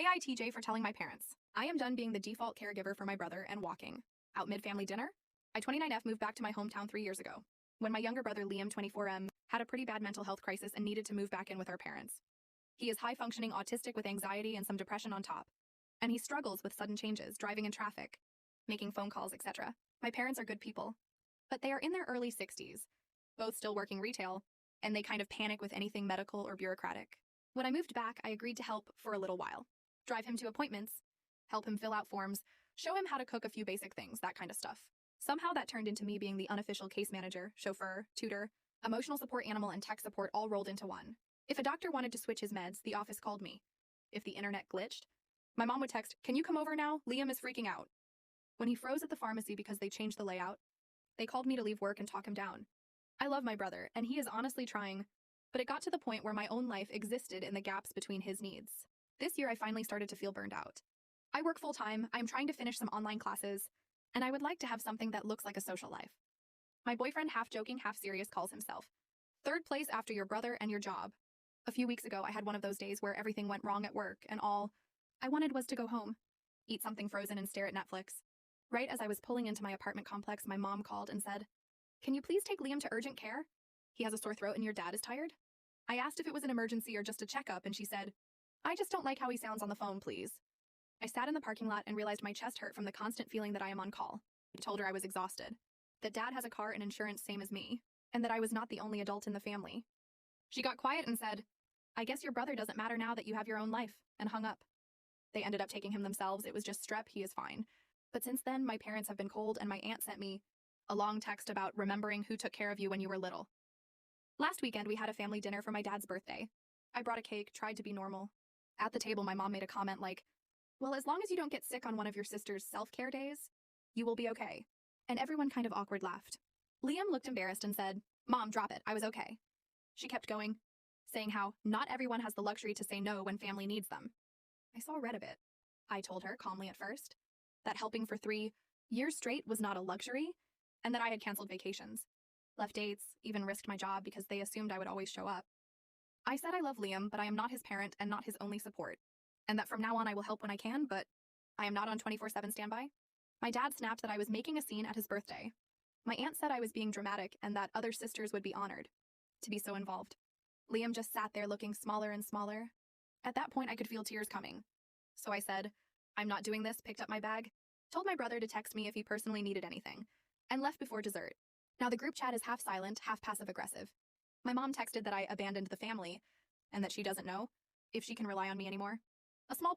AITJ for telling my parents. I am done being the default caregiver for my brother and walking. Out mid-family dinner? I 29F moved back to my hometown 3 years ago, when my younger brother Liam 24M had a pretty bad mental health crisis and needed to move back in with our parents. He is high-functioning autistic with anxiety and some depression on top. And he struggles with sudden changes, driving in traffic, making phone calls, etc. My parents are good people, but they are in their early 60s, both still working retail, and they kind of panic with anything medical or bureaucratic. When I moved back, I agreed to help for a little while. Drive him to appointments, help him fill out forms, show him how to cook a few basic things, that kind of stuff. Somehow that turned into me being the unofficial case manager, chauffeur, tutor, emotional support animal, and tech support all rolled into one. If a doctor wanted to switch his meds, the office called me. If the internet glitched, my mom would text, "Can you come over now? Liam is freaking out." When he froze at the pharmacy because they changed the layout, they called me to leave work and talk him down. I love my brother, and he is honestly trying, but it got to the point where my own life existed in the gaps between his needs. This year, I finally started to feel burned out. I work full-time, I'm trying to finish some online classes, and I would like to have something that looks like a social life. My boyfriend, half joking, half serious, calls himself third place after your brother and your job. A few weeks ago, I had one of those days where everything went wrong at work, and all I wanted was to go home, eat something frozen, and stare at Netflix. Right as I was pulling into my apartment complex, my mom called and said, "Can you please take Liam to urgent care? He has a sore throat and your dad is tired?" I asked if it was an emergency or just a checkup, and she said, "I just don't like how he sounds on the phone, please." I sat in the parking lot and realized my chest hurt from the constant feeling that I am on call. I told her I was exhausted, that dad has a car and insurance same as me, and that I was not the only adult in the family. She got quiet and said, "I guess your brother doesn't matter now that you have your own life," and hung up. They ended up taking him themselves. It was just strep, he is fine. But since then, my parents have been cold, and my aunt sent me a long text about remembering who took care of you when you were little. Last weekend, we had a family dinner for my dad's birthday. I brought a cake, tried to be normal. At the table, my mom made a comment like, "Well, as long as you don't get sick on one of your sister's self-care days, you will be okay." And everyone kind of awkward laughed. Liam looked embarrassed and said, "Mom, drop it, I was okay." She kept going, saying how not everyone has the luxury to say no when family needs them. I saw red a bit. I told her, calmly at first, that helping for 3 years straight was not a luxury, and that I had canceled vacations, left dates, even risked my job because they assumed I would always show up. I said I love Liam, but I am not his parent and not his only support, and that from now on I will help when I can, but I am not on 24/7 standby. My dad snapped that I was making a scene at his birthday. My aunt said I was being dramatic and that other sisters would be honored to be so involved. Liam just sat there looking smaller and smaller. At that point, I could feel tears coming. So I said, "I'm not doing this," picked up my bag, told my brother to text me if he personally needed anything, and left before dessert. Now the group chat is half silent, half passive-aggressive. My mom texted that I abandoned the family and that she doesn't know if she can rely on me anymore. A small